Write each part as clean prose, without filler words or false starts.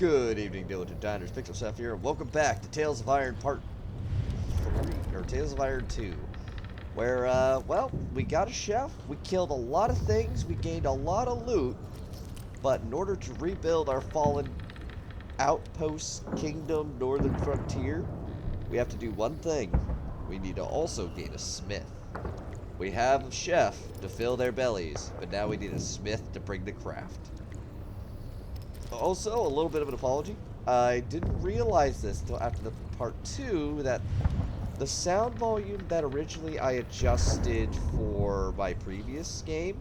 Good evening, Diligent Diners. Pixel here, and welcome back to Tales of Iron Part 3, or Tales of Iron 2, where, well, we got a chef, we killed a lot of things, we gained a lot of loot, but in order to rebuild our fallen outpost kingdom northern frontier, we have to do one thing. We need to also gain a smith. We have a chef to fill their bellies, but now we need a smith to bring the craft. Also, a little bit of an apology. I didn't realize this until after the part 2 that the sound volume that originally I adjusted for my previous game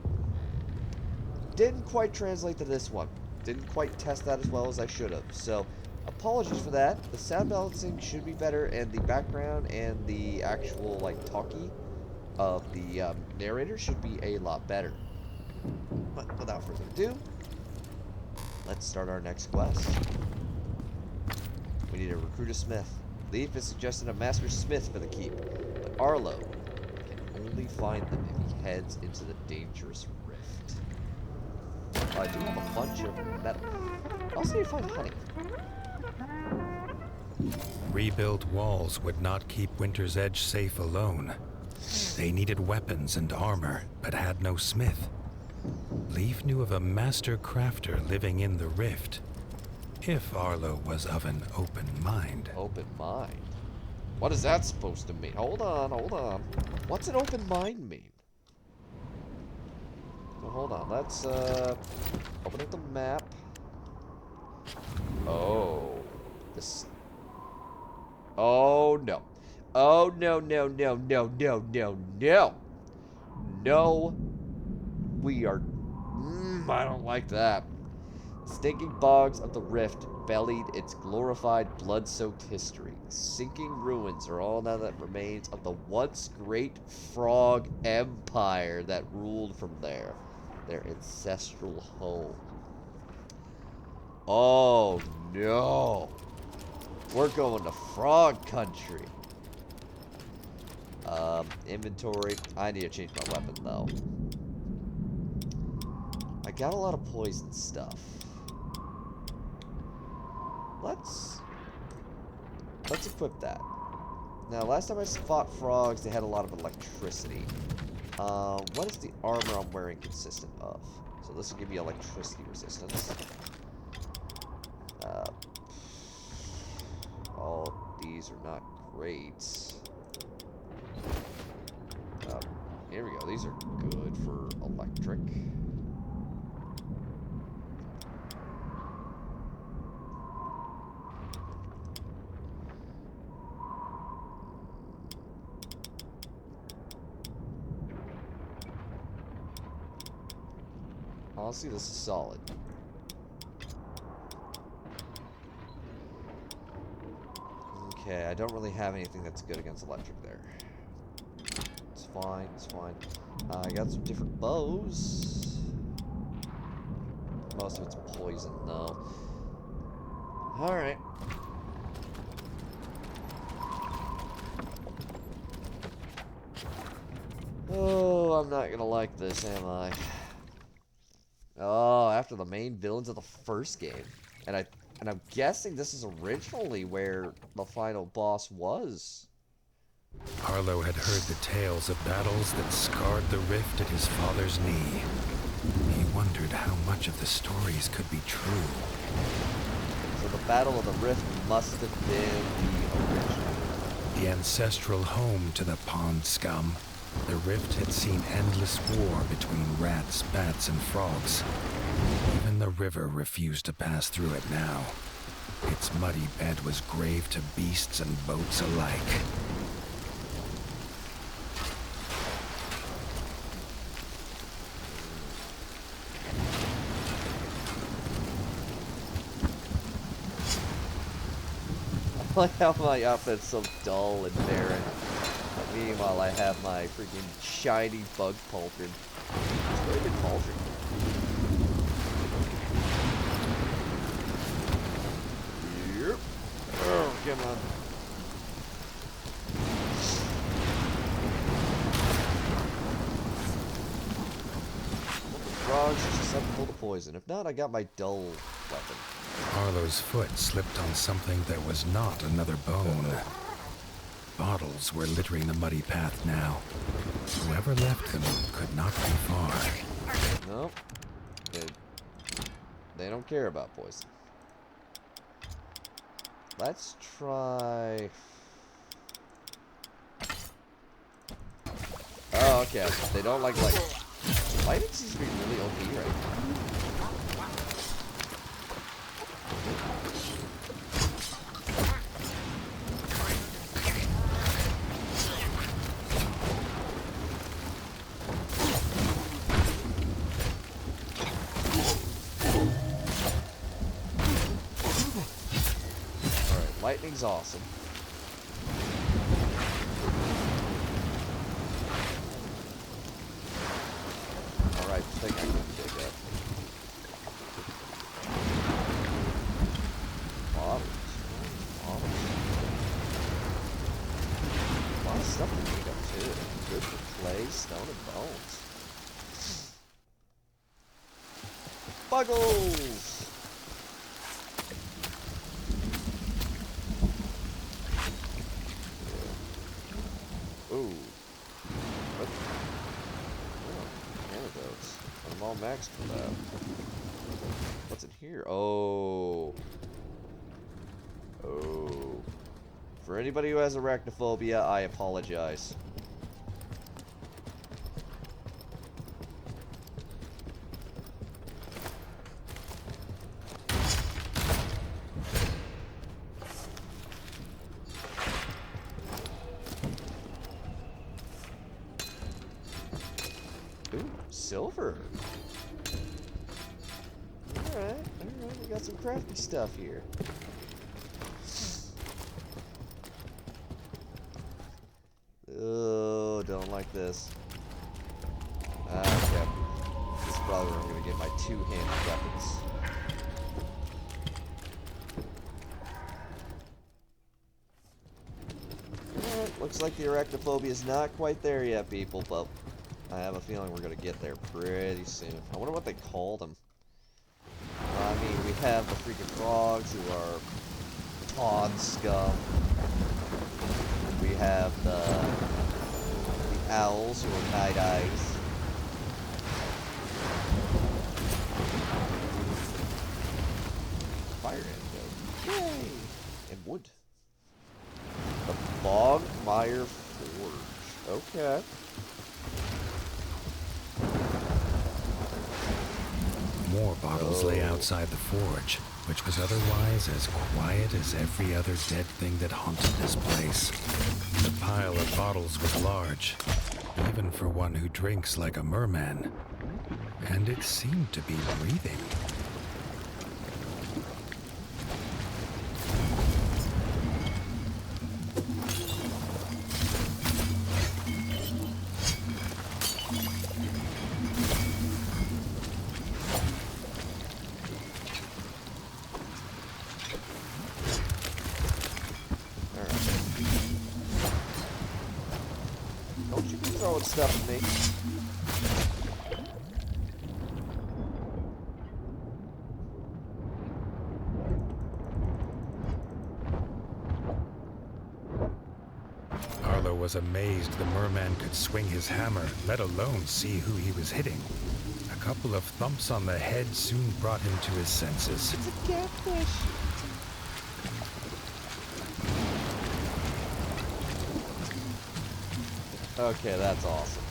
didn't quite translate to this one. Didn't quite test that as well as I should have. So, apologies for that. The sound balancing should be better, and the background and the actual, like, talkie of the narrator should be a lot better. But without further ado, let's start our next quest. We need to recruit a smith. Leif has suggested a master smith for the keep, but Arlo can only find them if he heads into the dangerous rift. I do have a bunch of metal. I also need to find honey. Rebuilt walls would not keep Winter's Edge safe alone. They needed weapons and armor, but had no smith. Leif knew of a master crafter living in the rift, if Arlo was of an open mind. Open mind? What is that supposed to mean? Hold on, hold on. What's an open mind mean? Well, hold on, let's open up the map. Oh, this. Oh no. Oh no, no, no, no, no, no, no. No. We are. I don't like that. Stinking bogs of the rift bellied its glorified, blood-soaked history. Sinking ruins are all now that remains of the once great frog empire that ruled from there, their ancestral home. Oh no. We're going to frog country. Inventory. I need to change my weapon though. I got a lot of poison stuff. Let's equip that. Now, last time I fought frogs, they had a lot of electricity. What is the armor I'm wearing consistent of? So this will give me electricity resistance. All these are not great. Here we go. These are good for electric. Honestly, this is solid. Okay, I don't really have anything that's good against electric there. It's fine, it's fine. I got some different bows. Most of it's poison, though. Alright. Oh, I'm not gonna like this, am I? Oh, after the main villains of the first game. And I'm guessing this is originally where the final boss was. Arlo had heard the tales of battles that scarred the rift at his father's knee. He wondered how much of the stories could be true. So the Battle of the Rift must have been the original. The ancestral home to the pond scum, the rift had seen endless war between rats, bats, and frogs. Even the river refused to pass through it now. Its muddy bed was grave to beasts and boats alike. I like how my outfit's so dull and barren. Meanwhile, I have my freaking shiny bug pauldron. It's a very good pauldron. Yep. Oh, come on. Frogs are susceptible to poison. poison. If not, I got my dull weapon. Arlo's foot slipped on something that was not another bone. Bottles were littering the muddy path now. Whoever left them could not be far. Nope. They don't care about poison. Let's try... Oh, okay. They don't like light. Lighting seems to be really OP right now. Alright, lightning's awesome. Alright, I think I can dig up. Bottles. A lot of stuff to dig up too. Good for clay, stone, and bones. Buggles! Ooh. What? Oh, antidotes. I'm all maxed for that. What's in here? Oh. Oh. For anybody who has arachnophobia, I apologize. Ooh, silver. Alright, we got some crafty stuff here. Oh, don't like this. Okay. This is probably where I'm gonna get my two-handed weapons. Alright, looks like the arachnophobia is not quite there yet, people, but I have a feeling we're gonna get there pretty soon. I wonder what they call them. I mean, we have the freaking frogs who are pond scum. We have the owls who are night eyes. Fire antidote. Yay! And wood. The Bogmire Forge. Okay. More bottles lay outside the forge, which was otherwise as quiet as every other dead thing that haunted this place. The pile of bottles was large, even for one who drinks like a merman, and it seemed to be breathing. Don't you be throwing stuff at me. Arlo was amazed the merman could swing his hammer, let alone see who he was hitting. A couple of thumps on the head soon brought him to his senses. It's a catfish. Okay, that's awesome.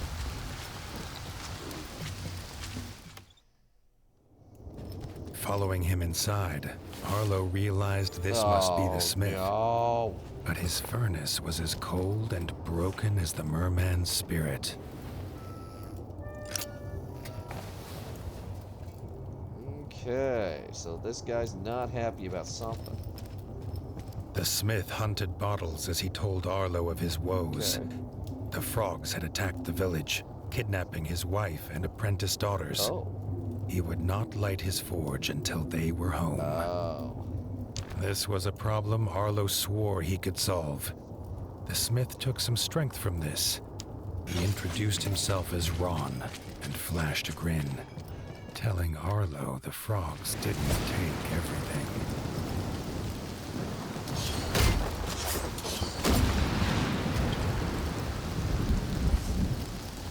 Following him inside, Arlo realized this must be the smith. No. But his furnace was as cold and broken as the merman's spirit. Okay, so this guy's not happy about something. The smith hunted bottles as he told Arlo of his woes. Okay. The frogs had attacked the village, kidnapping his wife and apprentice daughters. Oh. He would not light his forge until they were home. Oh. This was a problem Arlo swore he could solve. The smith took some strength from this. He introduced himself as Ron and flashed a grin. telling Arlo the frogs didn't take everything.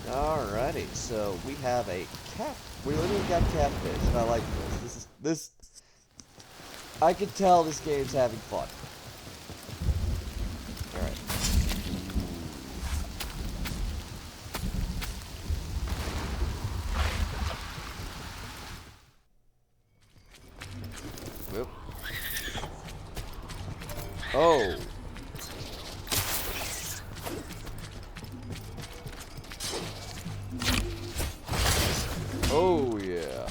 Alrighty, so we have a cat. We literally got catfish, and I like this. This. I can tell this game's having fun. Alright. Whoop. Oh. Oh, yeah.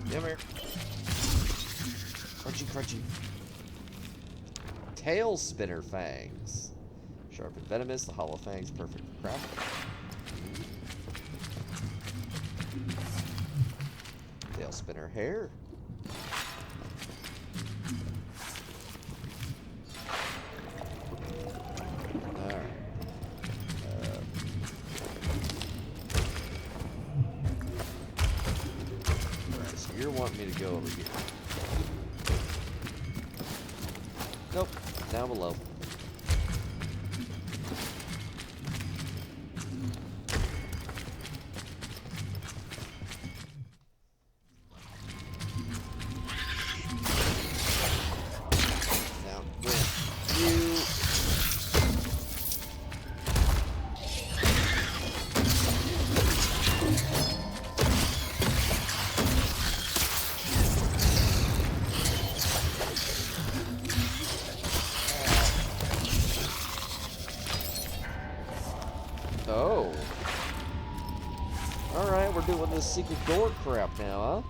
Come here. Crunchy, crunchy. Tail spinner fangs. Sharp and venomous, the hollow fangs perfect for crafting. Tail spinner hair. Alright. Alright, so you're wanting me to go over here. Nope, down below. Now with you. Oh. Alright, we're doing this secret door crap now, huh?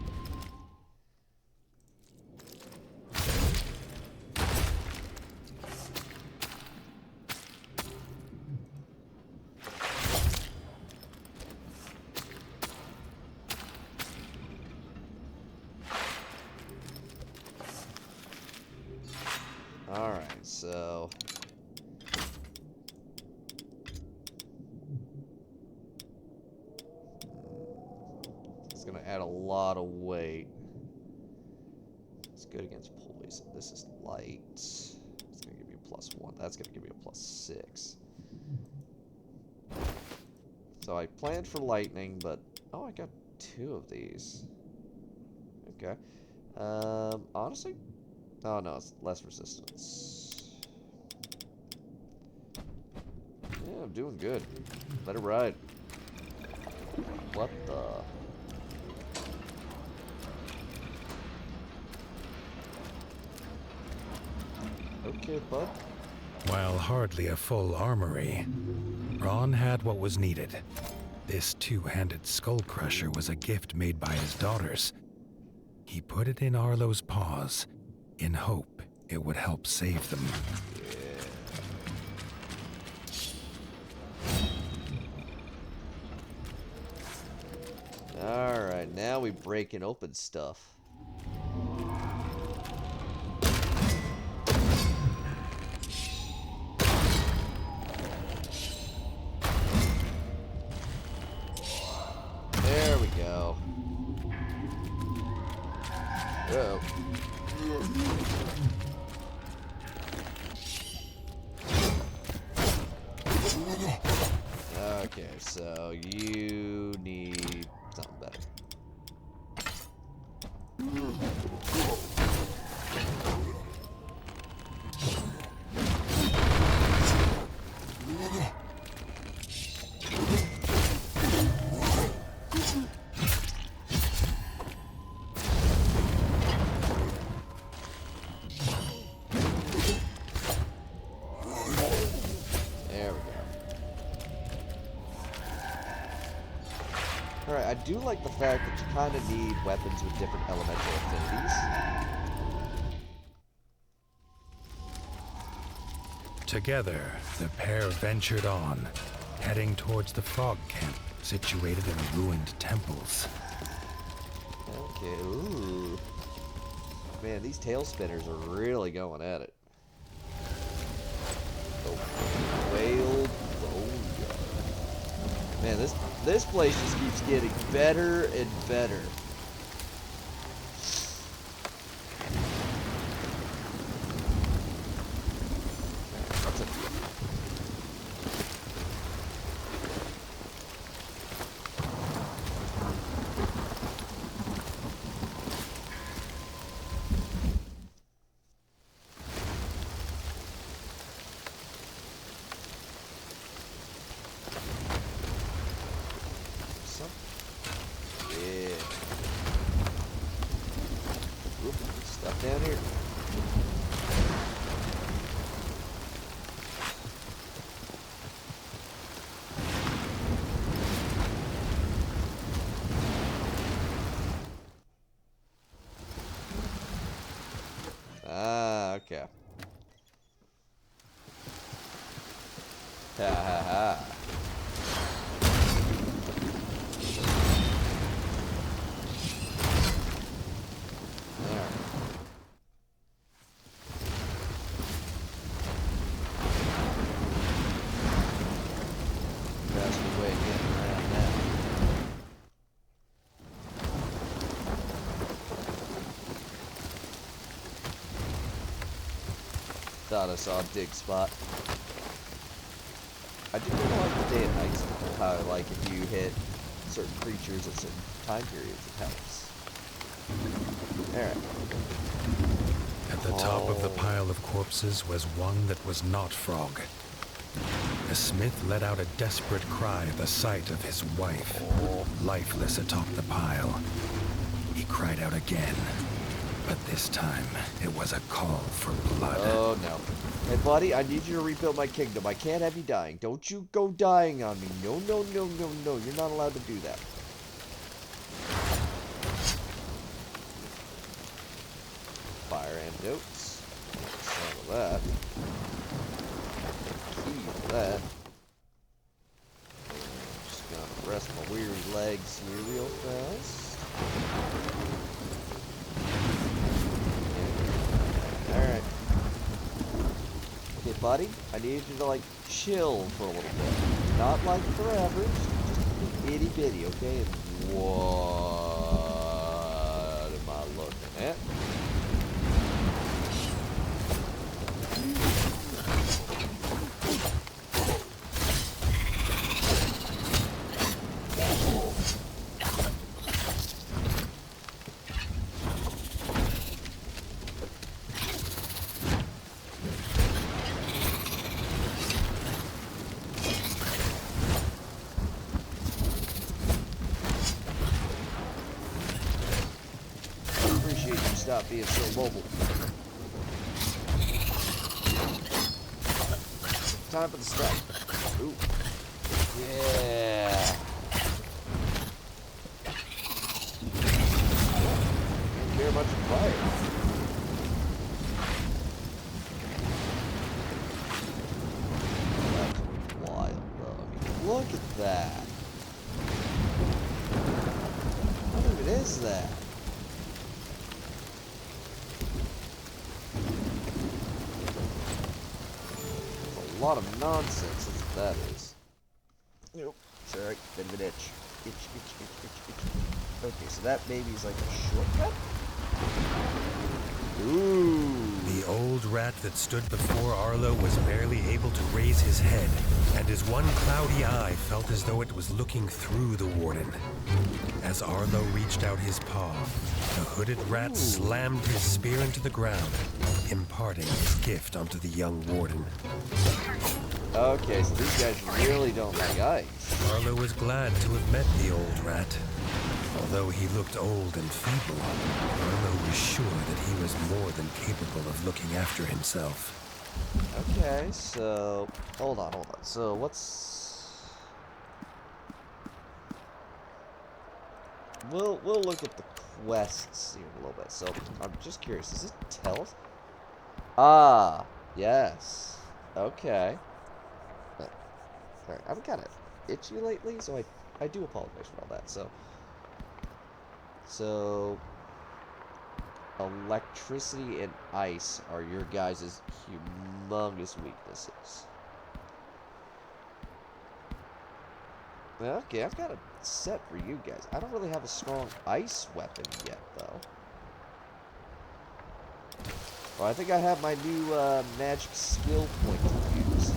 Alright, so... it's gonna add a lot of weight. It's good against poison. This is light. It's gonna give you a +1. That's gonna give you a +6. So I planned for lightning, but... oh, I got 2 of these. Okay. Honestly? Oh, no, it's less resistance. Yeah, I'm doing good. Let it ride. What the... okay, bud. While hardly a full armory, Ron had what was needed. This two-handed skull crusher was a gift made by his daughters. He put it in Arlo's paws in hope it would help save them. Alright, now we breaking open stuff. There we go. Uh-oh. Okay, so you need something better. There we go. Alright, I do like the fact that you kind of need weapons with different elemental affinities. Together, the pair ventured on, heading towards the frog camp situated in ruined temples. Okay, ooh. Man, these tail spinners are really going at it. Oh, whale boneyard. Man, this place just keeps getting better and better. What's up here? Yeah. Oop, stuff down here. Ah, okay. Ha ha ha. Alright. Faster way of getting around that. Thought I saw a dig spot. I do really like the day and night stuff. How, like, if you hit certain creatures at certain time periods, it helps. Alright. At the top of the pile of corpses was one that was not Frog. The smith let out a desperate cry at the sight of his wife, lifeless atop the pile. He cried out again, but this time it was a call for blood. Oh no. Hey buddy, I need you to rebuild my kingdom. I can't have you dying. Don't you go dying on me. No, no, no, no, no. You're not allowed to do that. Fire antidotes. Some of that. Key for that. Just gonna rest my weary legs here real fast. Alright. Okay, buddy, I need you to, like, chill for a little bit. Not, like, forever, just itty bitty, okay? And what am I looking at? Stop being so mobile. Time for the strike. Ooh. Yeah. Don't care much of fire. That's wild, though. I mean, look at that. What even is that? A lot of nonsense, that's what that is. Nope. Sorry, bit of an itch. Itch, itch, itch, itch, itch. Okay, so that maybe is like a shortcut? Ooh. The old rat that stood before Arlo was barely able to raise his head, and his one cloudy eye felt as though it was looking through the warden. As Arlo reached out his paw, the hooded rat slammed his spear into the ground, imparting his gift onto the young warden. Okay, so these guys really don't like ice. Arlo was glad to have met the old rat. Although he looked old and feeble, Arlo was sure that he was more than capable of looking after himself. Okay, so... Hold on. So, what's... we'll look at the quests here in a little bit. So I'm just curious. Does it tell us? Ah, yes. Okay. Alright, I'm kind of itchy lately, so I do apologize for all that. So electricity and ice are your guys' humongous weaknesses. Okay, I've got a set for you guys. I don't really have a strong ice weapon yet, though. Well, I think I have my new magic skill point to use.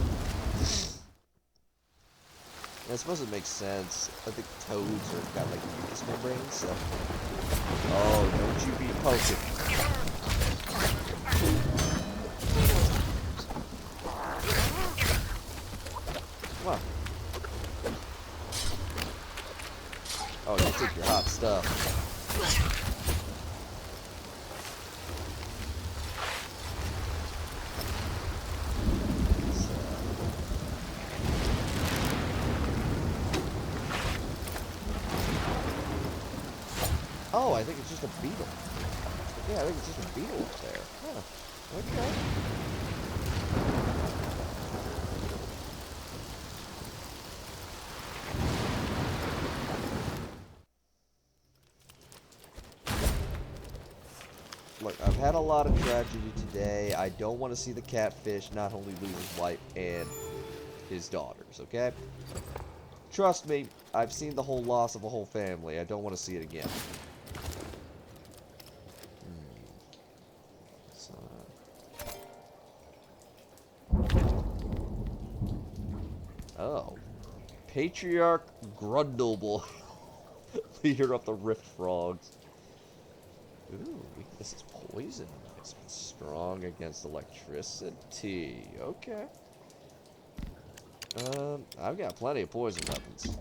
I suppose it makes sense. I think toads are got like mucus membranes, so. Oh, don't you be poking. Come on. Oh, you take your hot stuff. Oh, I think it's just a beetle. Yeah, I think it's just a beetle up there. Huh. Okay. Look, I've had a lot of tragedy today. I don't want to see the catfish not only lose his wife and his daughters, okay? Trust me, I've seen the whole loss of a whole family. I don't want to see it again. Oh. Patriarch Grundlebull. Leader of the Rift Frogs. Ooh, weakness is poison. It's strong against electricity. Okay. I've got plenty of poison weapons.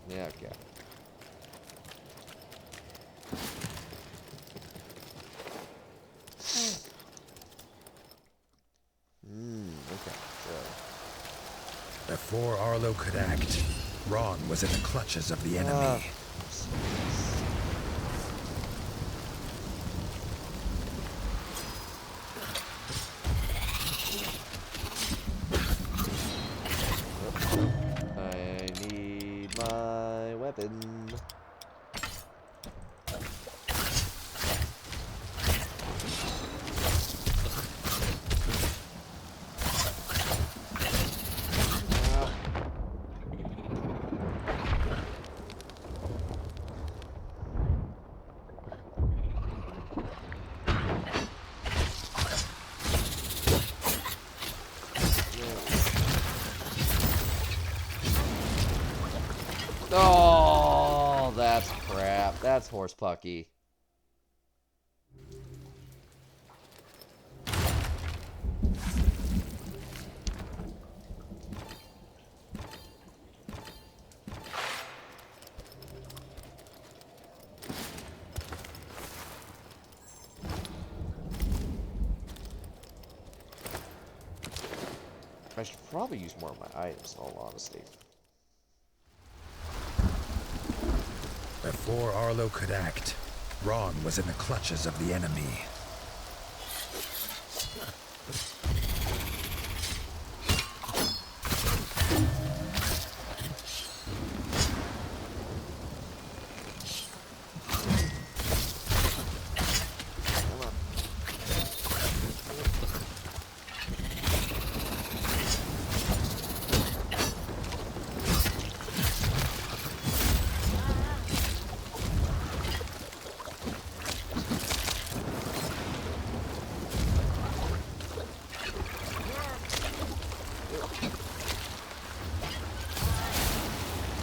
Yeah, okay. Okay, so. Before Arlo could act, Ron was in the clutches of the enemy. I need my weapon. Oh, that's crap. That's horse pucky. I should probably use more of my items, in all honesty. Before Arlo could act, Ron was in the clutches of the enemy.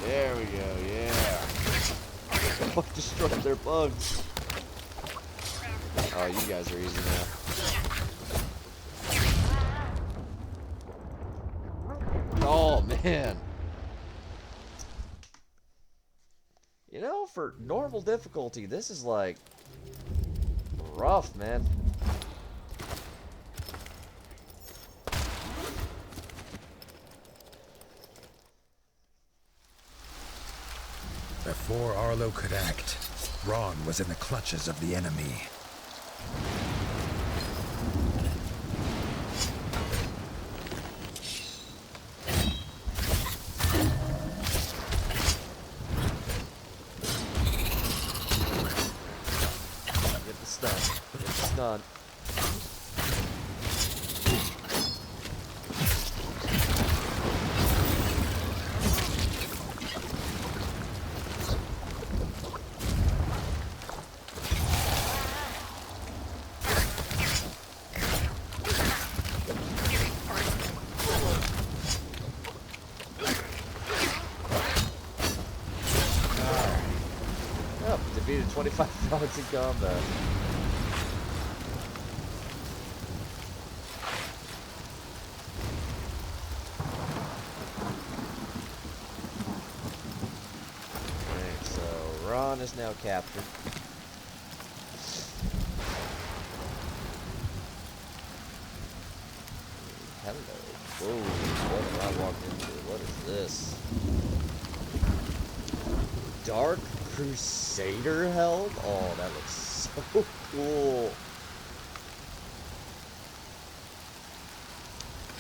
There we go, yeah. Destroyed their bugs. Oh, you guys are easy now. man. You know, for normal difficulty, this is like rough, man. Before Arlo could act, Ron was in the clutches of the enemy. Get the stun. Get the stun. Oh, defeated 25 rounds in combat. Alright, so Ron is now captured. Hello. Whoa, what have I walked into? What is this? Dark Crusader helm? Oh, that looks so cool.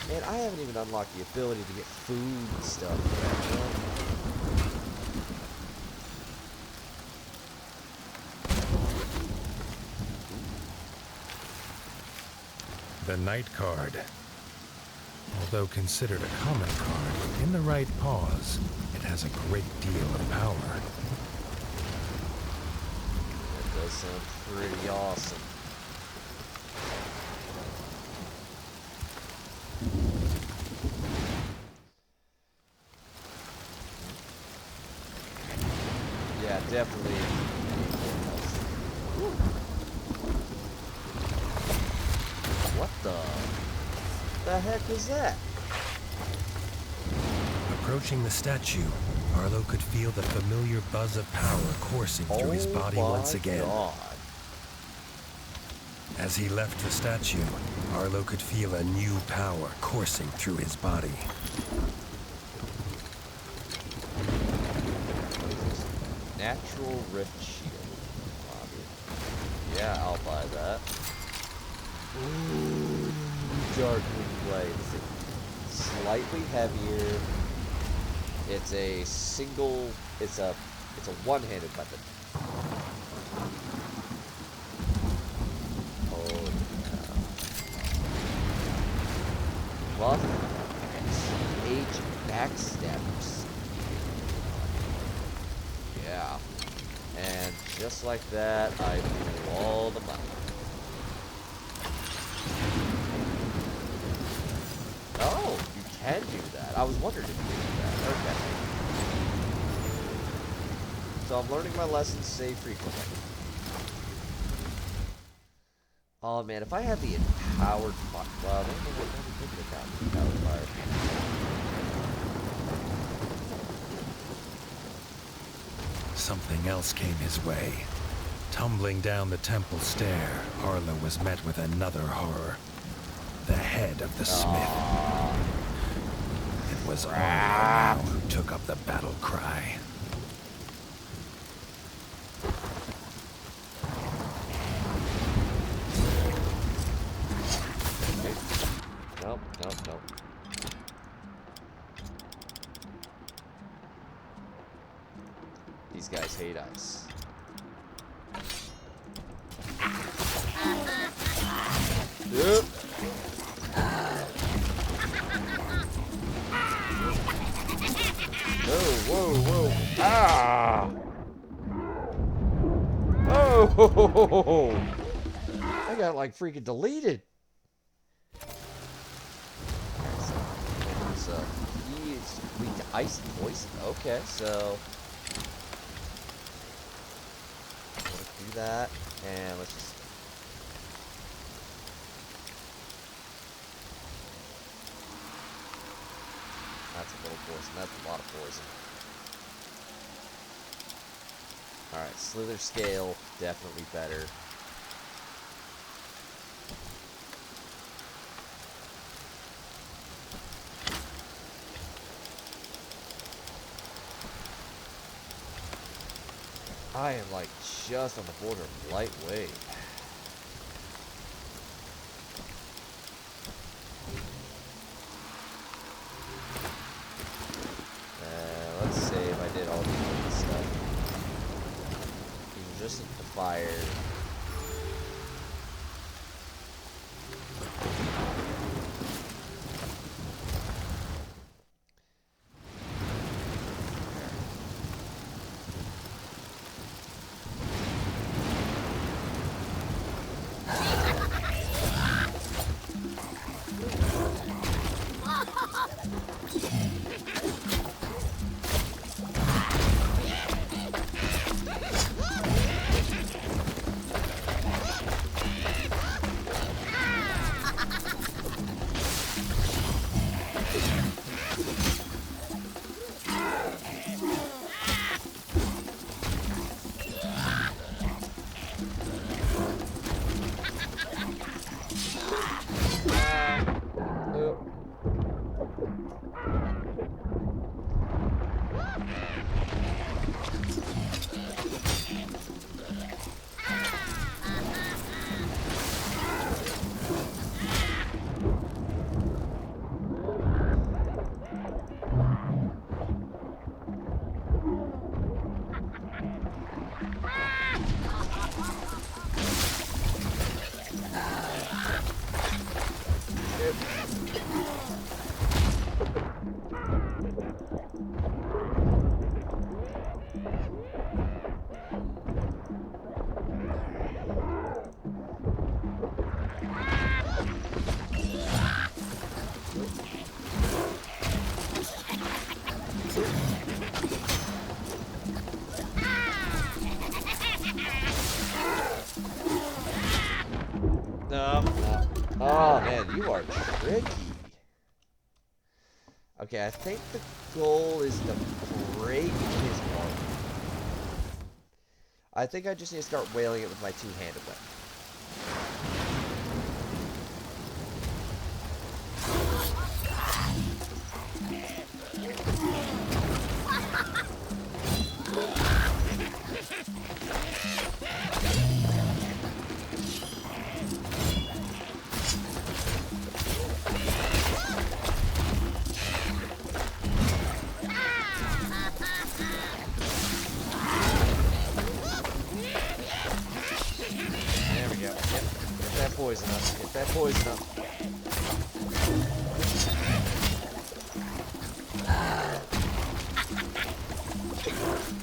Man, I haven't even unlocked the ability to get food and stuff yet, man. The Knight card. Although considered a common card, in the right paws, it has a great deal of power. That does sound pretty awesome. Yeah, definitely. Ooh. What the heck is that? Approaching the statue, Arlo could feel the familiar buzz of power coursing through his body once again. God. As he left the statue, Arlo could feel a new power coursing through his body. Natural Rift Shield. Yeah, I'll buy that. Ooh, Darkling Blade. It's slightly heavier. It's a single. It's a one-handed weapon. Oh yeah. Buff H backstabbers. Yeah. And just like that, I blew all the money. Oh, you can do that. I was wondering if you could do that. Okay. So I'm learning my lessons, save frequently. Oh man, if I had the empowered fire, well, I don't know what I'm thinking about empowered fire. Something else came his way. Tumbling down the temple stair, Arlo was met with another horror. The head of the smith. It was Arlo now who took up the battle cry. Nope, nope, nope. These guys hate ice. Yep. Whoa, whoa. Ah! Oh! I got like freaking deleted. So he is weak to ice and poison. Okay, so let's do that, and let's just. that's a little poison. That's a lot of poison. Alright, Slither Scale, definitely better. I am like just on the border of lightweight. Let's say if I did all the stuff. These are just the fire. Oh man, you are tricky. Okay, I think the goal is to break his armor. I think I just need to start wailing it with my two-handed weapon. Poison up. Get that poison up.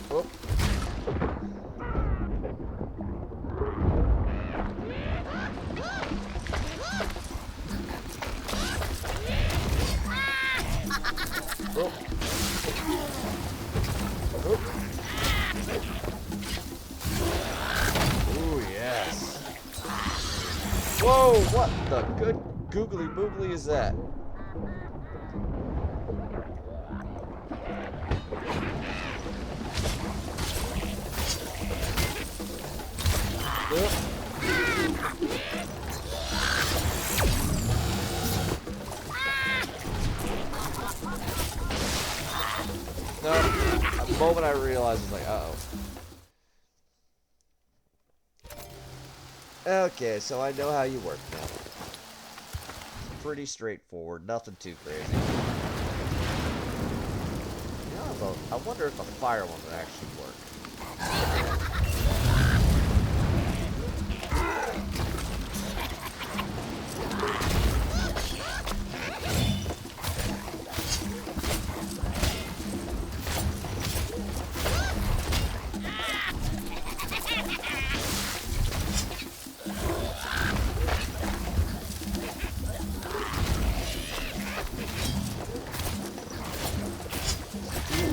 Oh. Oh. Oh. Ooh, yes. Whoa, what the good googly boogly is that? No, the moment I realized, I was like, uh-oh. Okay, so I know how you work now. Pretty straightforward, nothing too crazy. You know, I wonder if the fire one would actually work.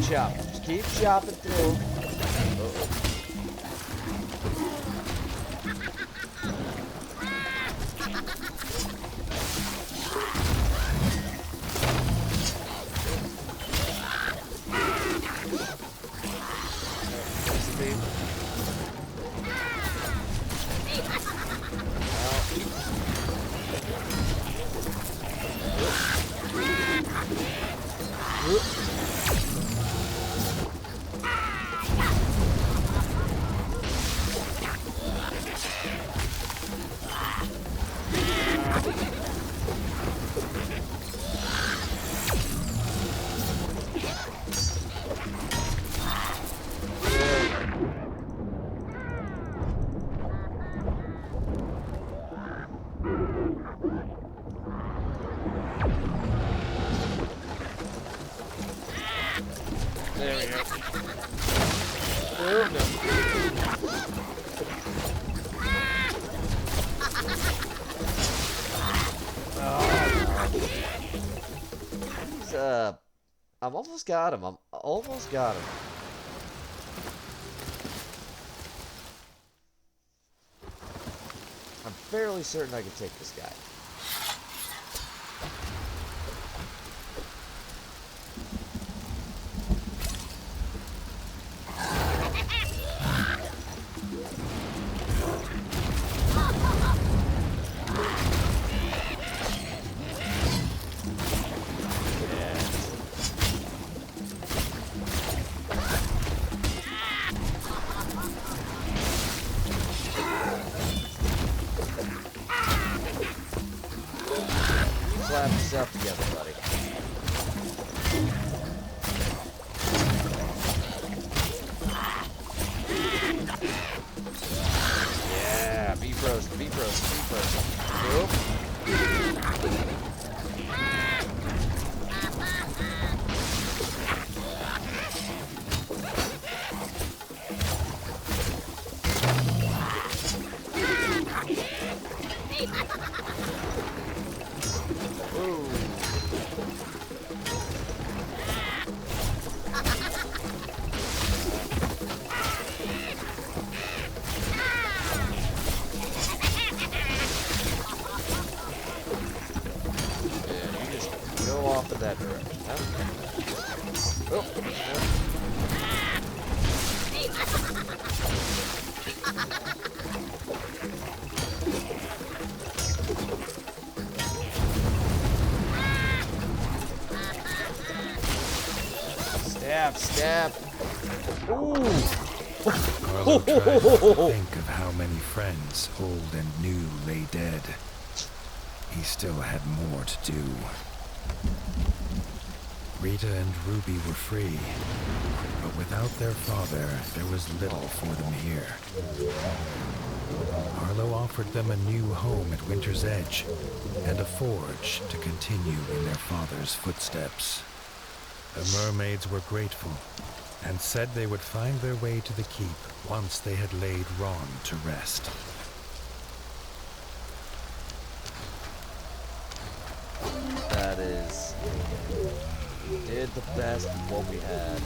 Just keep chopping through. Uh-oh. me. There we go. Oh, no. Oh, no. He's, I'm almost got him. I'm almost got him. I'm fairly certain I can take this guy. Slap yourself together, buddy. Yeah, beef roast, beef roast, beef roast. Nope. Off in that direction. Oh, stab, stab. Ooh. Arlo tried to think of how many friends, old and new, lay dead. He still had more to do. Rita and Ruby were free, but without their father, there was little for them here. Arlo offered them a new home at Winter's Edge, and a forge to continue in their father's footsteps. The mermaids were grateful, and said they would find their way to the keep once they had laid Ron to rest. That is... We did the best with what we had.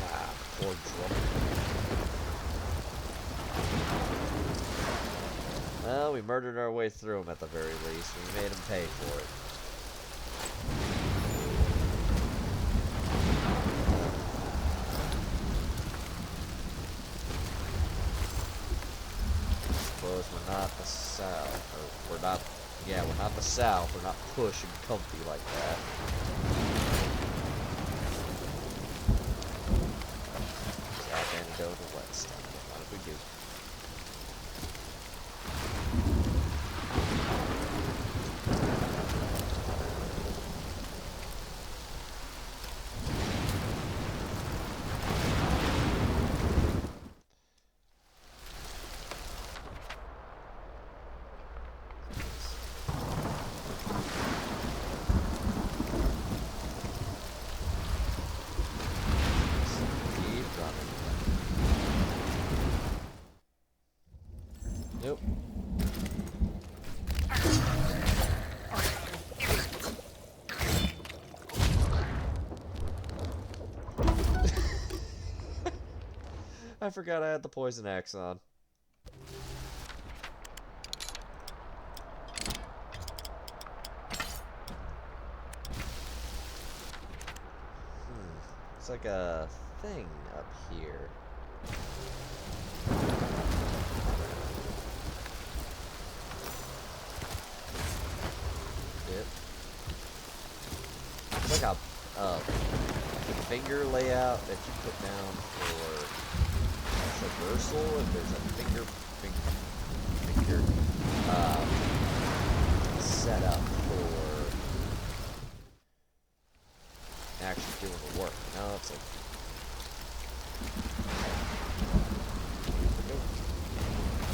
Ah, poor drunk. Well, we murdered our way through him at the very least. We made him pay for it. We're not the South, or we're not, yeah, we're not the South, we're not push and comfy like that. South and go to West. What if we do? Nope. I forgot I had the poison axe on. It's like a thing up here. Yep. It's like a finger layout that you put down for traversal, and there's a finger setup for actually doing the work. Now it's like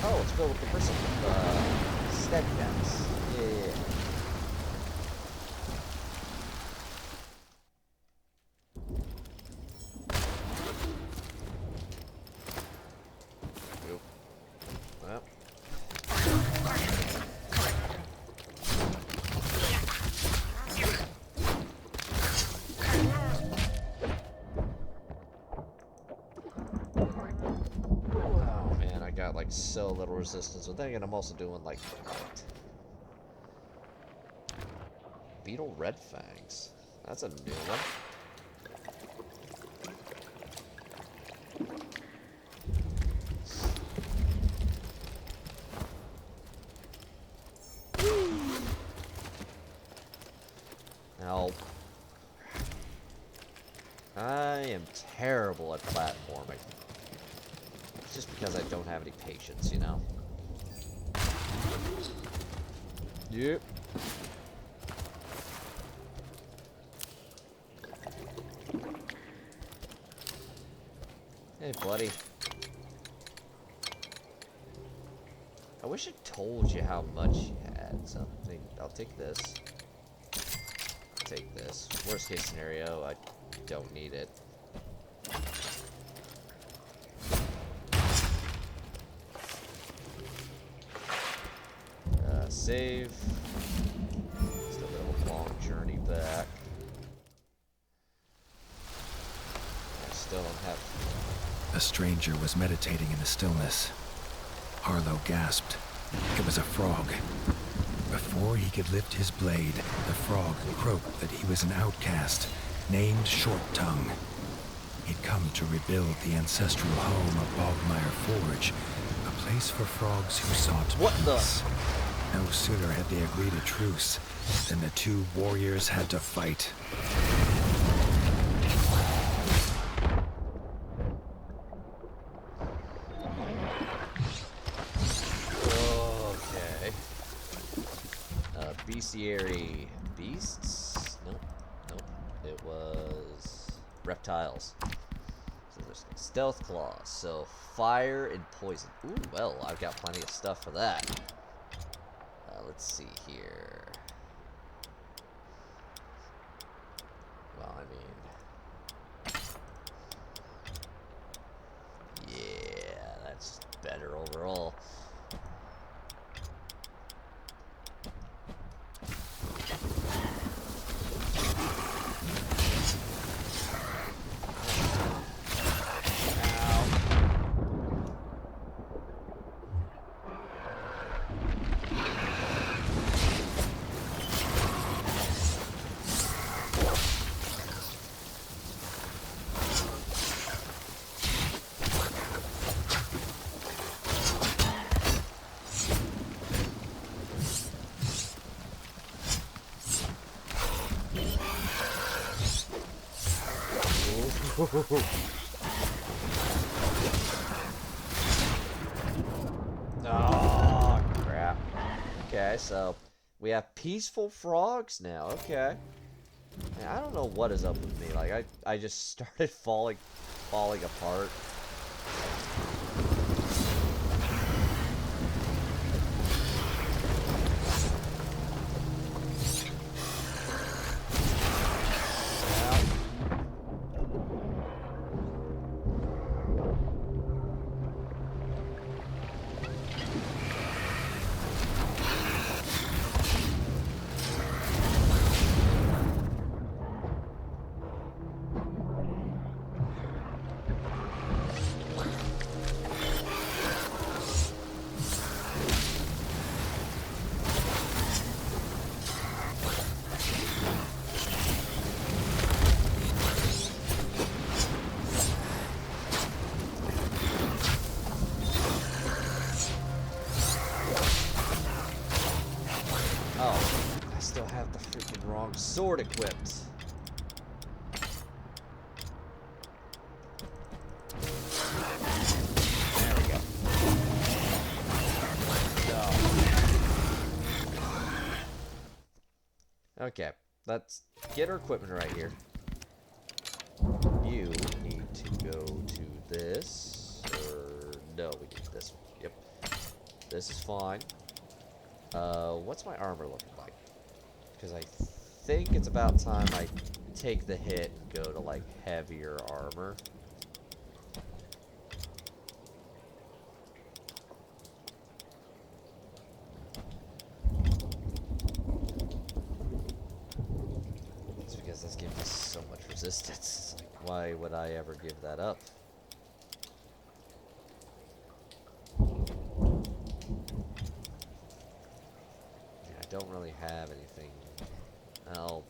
oh, it's filled with the person steadfast. Yeah. Nope. Well. Oh man, I got like so little resistance. But then again, I'm also doing like beetle red fangs. That's a new one. Now, I am terrible at platforming. It's just because I don't have any patience, you know? Yep. Hey, buddy. I wish it told you how much you had. So I'll take this. Take this. Worst case scenario, I don't need it. Save. Still got a long journey back. I still don't have. A stranger was meditating in the stillness. Harlow gasped. It was a frog. Before he could lift his blade, the frog croaked that he was an outcast, named Short Tongue. He'd come to rebuild the ancestral home of Bogmire Forge, a place for frogs who sought peace. No sooner had they agreed a truce than the two warriors had to fight. Okay. Bestiary beasts? Nope. Nope. It was reptiles. So there's stealth claws. So fire and poison. Ooh, well, I've got plenty of stuff for that. Let's see here. Well, I mean, yeah, that's better overall. Oh, crap. Okay, so we have peaceful frogs now. Okay. Man, I don't know what is up with me. Like, I just started falling apart. Oh, I still have the freaking wrong sword equipped. There we go. No. Okay, let's get our equipment right here. You need to go to this, or no, we need this one. Yep, this is fine. What's my armor looking like? Because I think it's about time I take the hit and go to, like, heavier armor. It's because this game has so much resistance. Like, why would I ever give that up? Don't really have anything. Well,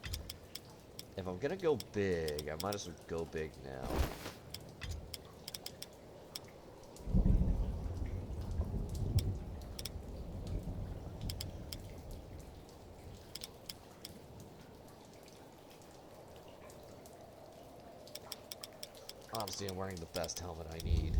if I'm gonna go big, I might as well go big now. Honestly, I'm wearing the best helmet I need.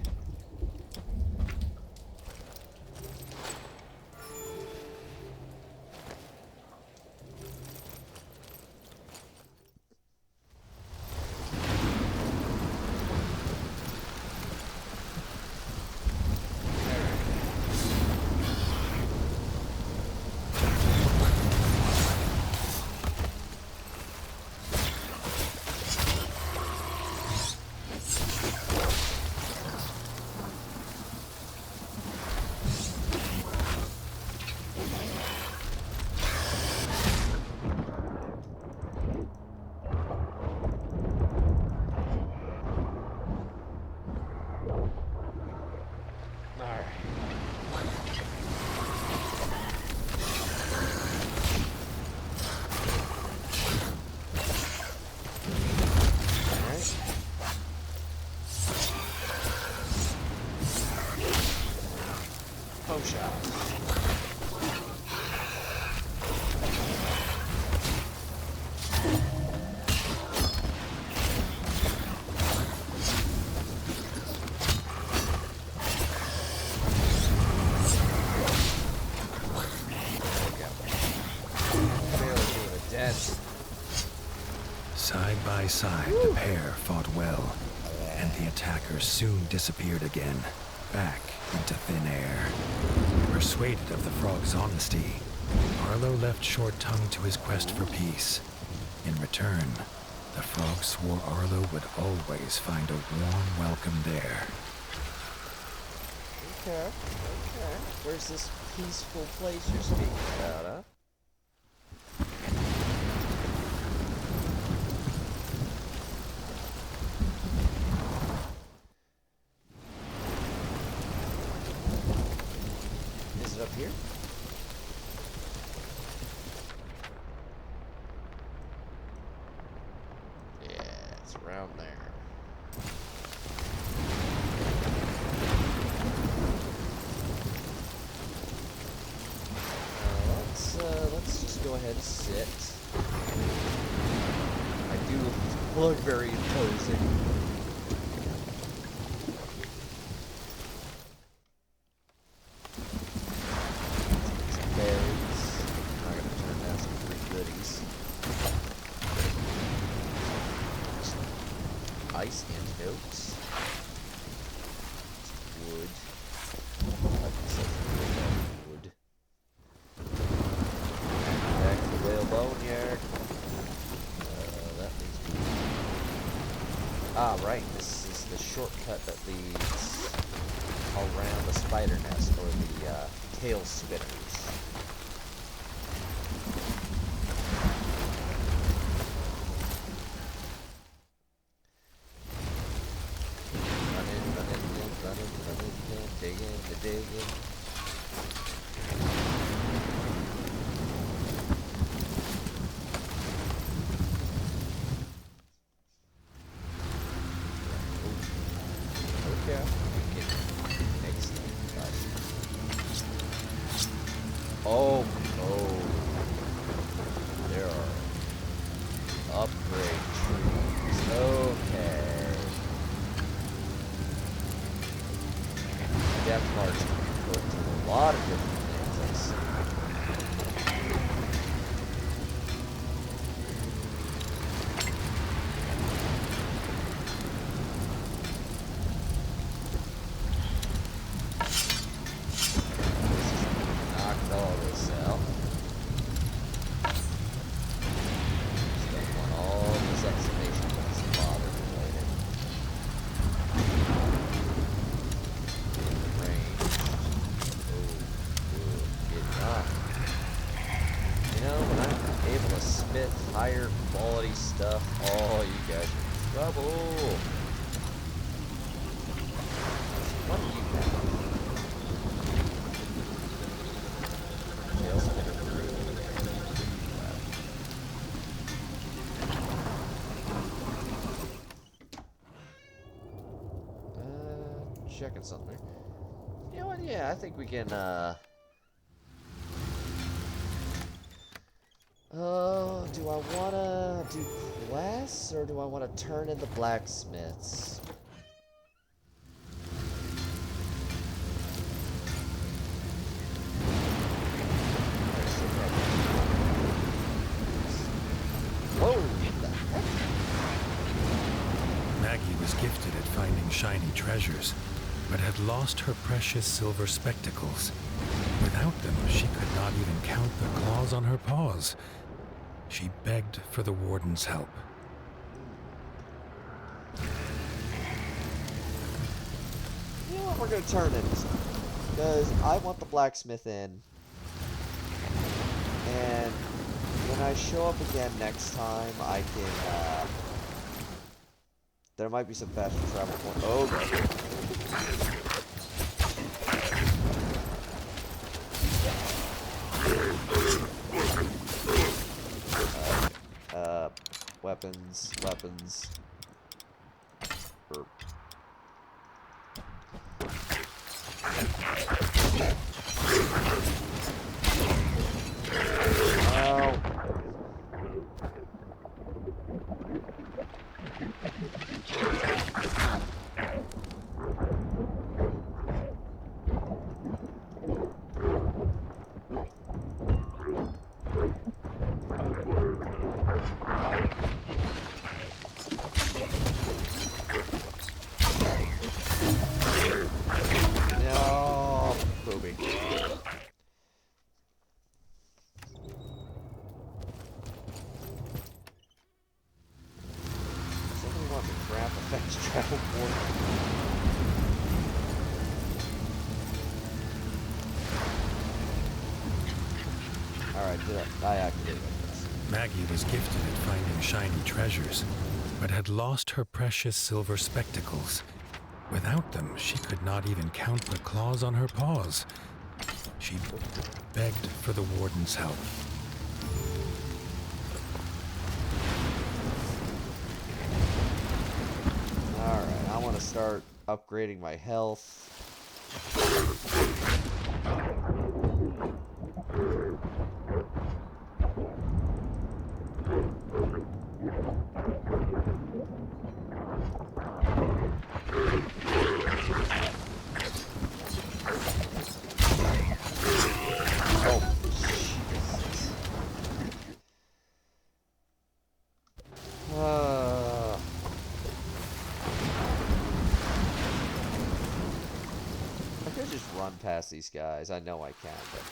Side by side, the pair fought well, and the attackers soon disappeared again, back into thin air. Persuaded of the frog's honesty, Arlo left short-tongued to his quest for peace. In return, the frog swore Arlo would always find a warm welcome there. Okay, okay. Where's this peaceful place you're speaking about, huh? Is it up here? Yeah, it's around there. Let's just go ahead and sit. I do look very imposing. Some berries. I'm not gonna turn down some free goodies. Ice antidotes. Wood. Like I said, wood. Back to the whale boneyard. That leads me. Ah, right. This is the shortcut that leads around the spider nest, or the tail spinners. Running, digging. Okay. Excellent. Oh. blacksmith, higher quality stuff. Oh, you guys are in trouble. What do you have? Jail spinner fruit. Checking something. You know what? Yeah, I think we can, do I wanna do quests, or do I wanna turn into blacksmiths? Whoa, what the heck? Maggie was gifted at finding shiny treasures, but had lost her precious silver spectacles. Without them, she could not even count the claws on her paws. She begged for the warden's help. You know what, we're gonna turn into something. Because I want the blacksmith in. And when I show up again next time, I can, there might be some faster travel point. Oh, God. Weapons. Burp. Oh. No, pooping. Somebody wants to grab a fast travel point. Alright, I activated this. Maggie was gifted at finding shiny treasures, but had lost her precious silver spectacles. Without them, she could not even count the claws on her paws. She begged for the warden's help. Alright, I want to start upgrading my health. I could just run past these guys. I know I can, but...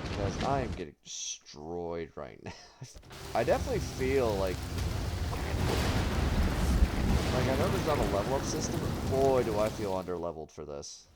Because I am getting destroyed right now. I definitely feel like I know there's not a level up system, but boy do I feel under-leveled for this.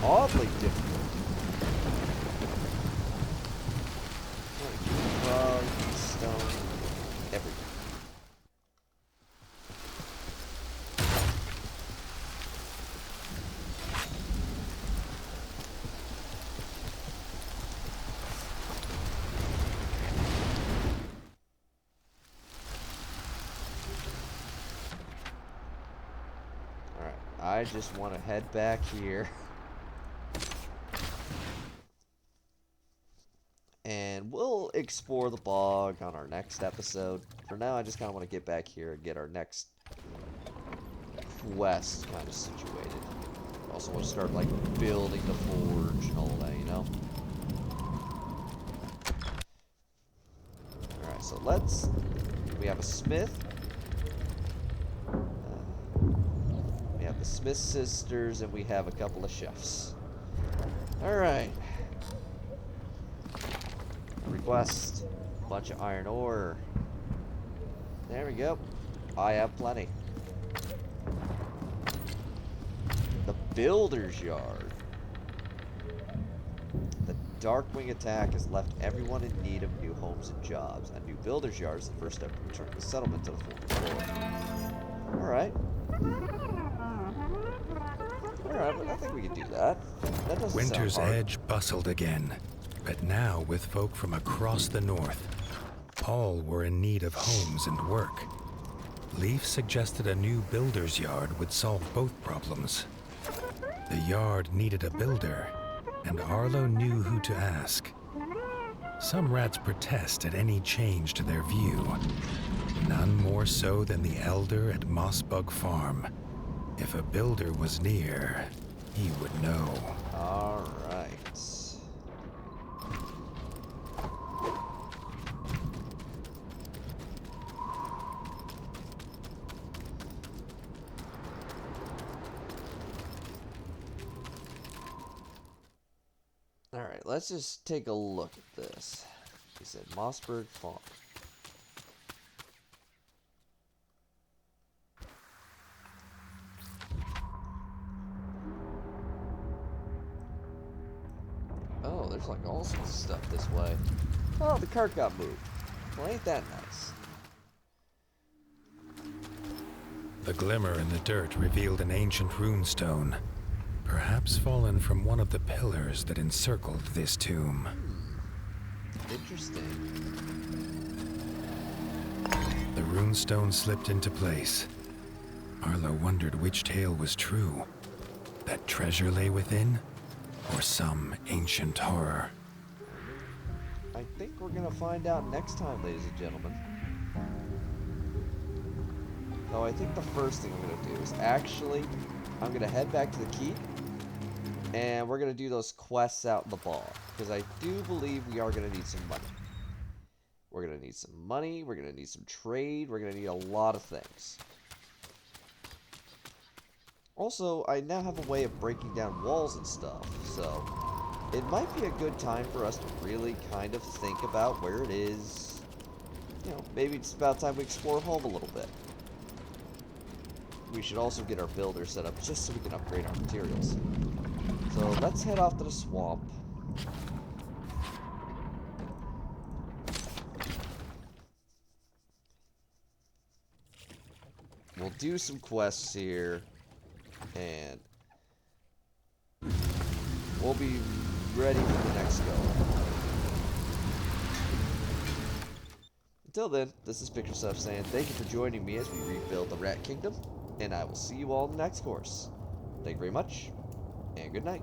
oddly difficult. Stone, everything. Alright, I just want to head back here. And we'll explore the bog on our next episode. For now, I just kind of want to get back here and get our next quest kind of situated. Also want to start, like, building the forge and all that, you know? Alright, so let's... We have a smith. We have the Smith sisters, and we have a couple of chefs. Alright. Request. Bunch of iron ore. There we go. I have plenty. The Builder's Yard. The Darkwing attack has left everyone in need of new homes and jobs. A new Builder's Yard is the first step to return the settlement to the former floor. Alright. Alright, I think we can do that. That doesn't Winter's sound hard. Edge bustled again, but now with folk from across the north. All were in need of homes and work. Leaf suggested a new builder's yard would solve both problems. The yard needed a builder, and Arlo knew who to ask. Some rats protest at any change to their view. None more so than the elder at Mossbug Farm. If a builder was near, he would know. All right. All right, let's just take a look at this. He said Mossberg Farm. Oh, there's like all sorts of stuff this way. Oh, the cart got moved. Well, ain't that nice? The glimmer in the dirt revealed an ancient runestone, perhaps fallen from one of the pillars that encircled this tomb. Interesting. The runestone slipped into place. Arlo wondered which tale was true. That treasure lay within, or some ancient horror. I think we're gonna find out next time, ladies and gentlemen. No, I think the first thing I'm gonna do is I'm gonna head back to the keep, and we're gonna do those quests out in the bog, because I do believe we are gonna need some money. We're gonna need some money, we're gonna need some trade, we're gonna need a lot of things. Also, I now have a way of breaking down walls and stuff, so it might be a good time for us to really kind of think about where it is. You know, maybe it's about time we explore home a little bit. We should also get our builder set up just so we can upgrade our materials. So let's head off to the swamp. We'll do some quests here, and we'll be ready for the next go. Until then, this is Picture Stuff saying thank you for joining me as we rebuild the Rat Kingdom, and I will see you all in the next course. Thank you very much, and good night.